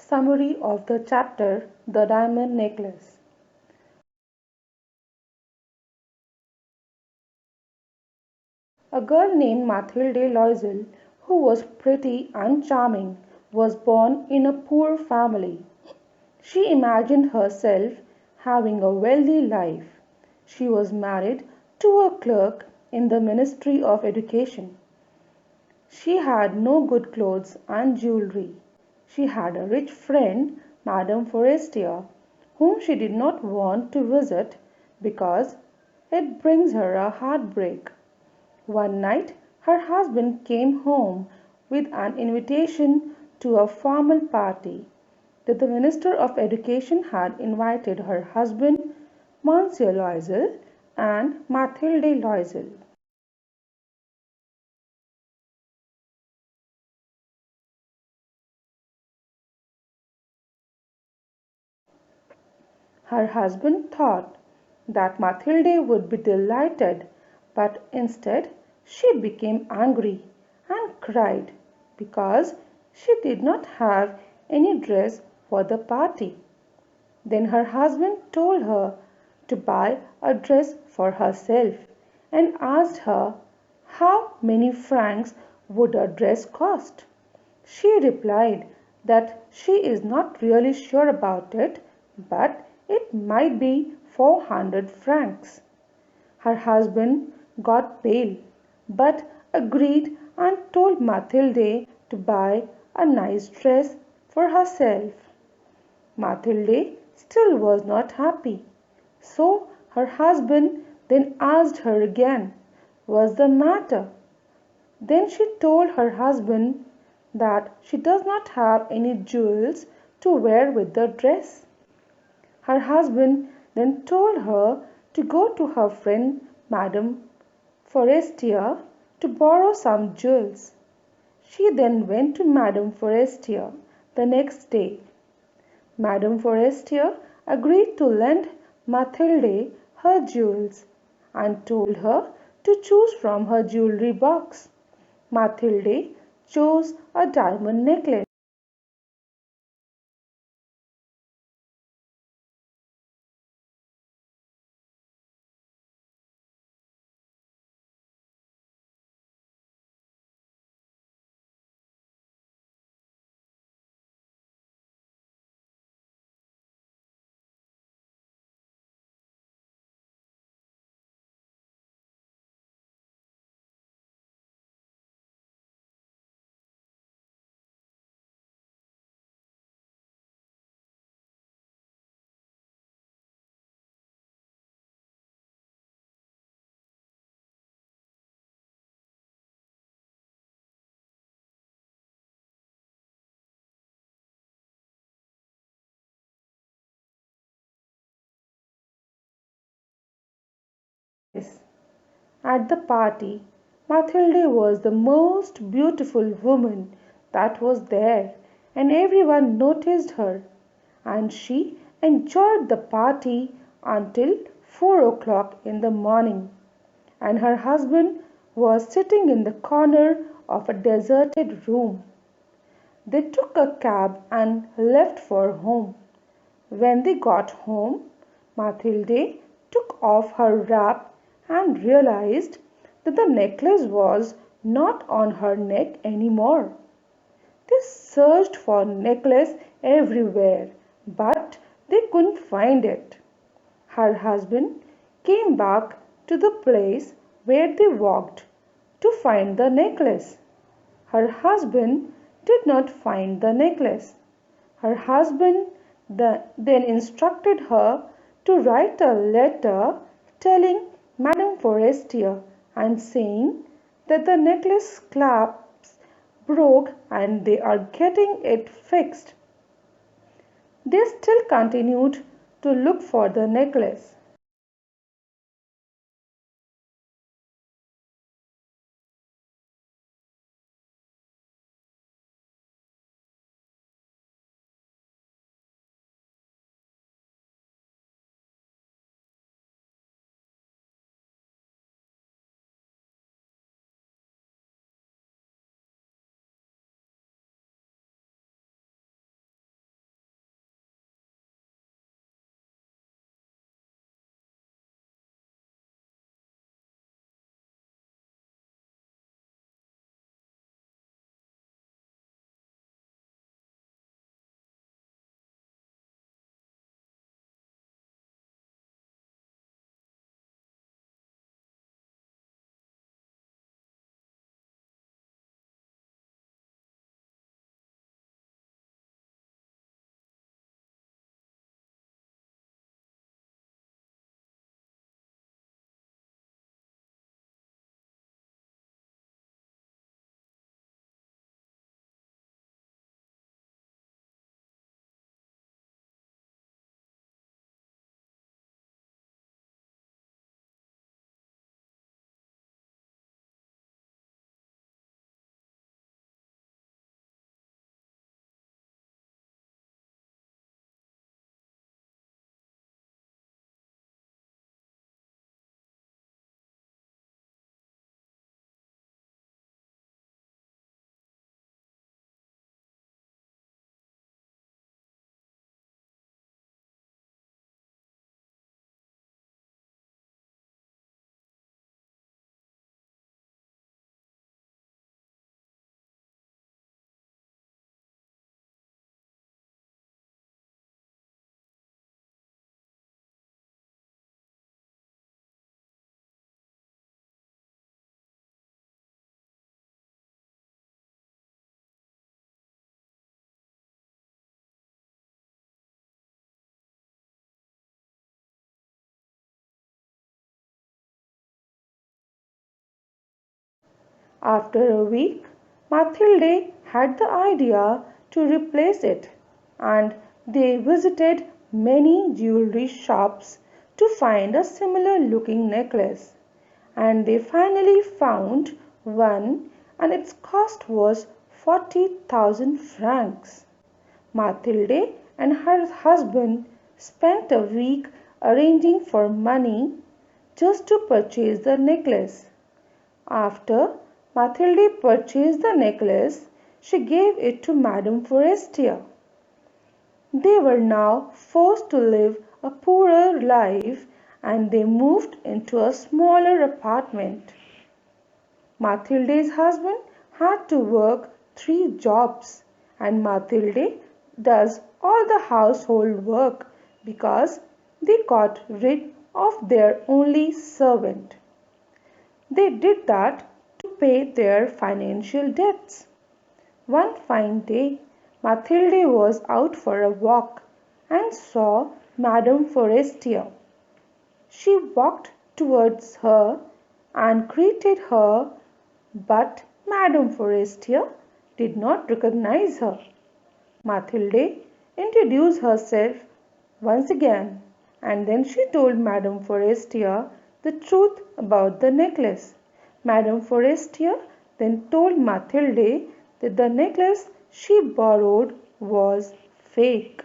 Summary of the chapter The Diamond Necklace. A girl named Mathilde Loisel, who was pretty and charming, was born in a poor family. She imagined herself having a wealthy life. She was married to a clerk in the Ministry of Education. She had no good clothes and jewelry. She had a rich friend, Madame Forestier, whom she did not want to visit because it brings her a heartbreak. One night her husband came home with an invitation to a formal party that the Minister of Education had invited her husband, Monsieur Loisel, and Mathilde Loisel. Her husband thought that Mathilde would be delighted, but instead she became angry and cried because she did not have any dress for the party. Then her husband told her to buy a dress for herself and asked her how many francs would a dress cost. She replied that she is not really sure about it, but it might be 400 francs. Her husband got pale, but agreed and told Mathilde to buy a nice dress for herself. Mathilde still was not happy, so her husband then asked her again, "What's the matter?" Then she told her husband that she does not have any jewels to wear with the dress. Her husband then told her to go to her friend Madame Forestier to borrow some jewels. She then went to Madame Forestier the next day. Madame Forestier agreed to lend Mathilde her jewels and told her to choose from her jewelry box. Mathilde chose a diamond necklace. At the party, Mathilde was the most beautiful woman that was there, and everyone noticed her, and she enjoyed the party until 4 o'clock in the morning, and her husband was sitting in the corner of a deserted room. They took a cab and left for home. When they got home, Mathilde took off her wrap and realized that the necklace was not on her neck anymore. They searched for necklace everywhere, but they couldn't find it. Her husband came back to the place where they walked to find the necklace. Her husband did not find the necklace. Her husband then instructed her to write a letter telling Madame Forestier and saying that the necklace clasps broke and they are getting it fixed. They still continued to look for the necklace. After a week, Mathilde had the idea to replace it, and they visited many jewelry shops to find a similar looking necklace. And they finally found one, and its cost was 40,000 francs. Mathilde and her husband spent a week arranging for money just to purchase the necklace. After Mathilde purchased the necklace, she gave it to Madame Forestier. They were now forced to live a poorer life, and they moved into a smaller apartment. Mathilde's husband had to work 3 jobs, and Mathilde does all the household work because they got rid of their only servant. They did that to pay their financial debts. One fine day, Mathilde was out for a walk and saw Madame Forestier. She walked towards her and greeted her, but Madame Forestier did not recognize her. Mathilde introduced herself once again, and then she told Madame Forestier the truth about the necklace. Madame Forestier then told Mathilde that the necklace she borrowed was fake.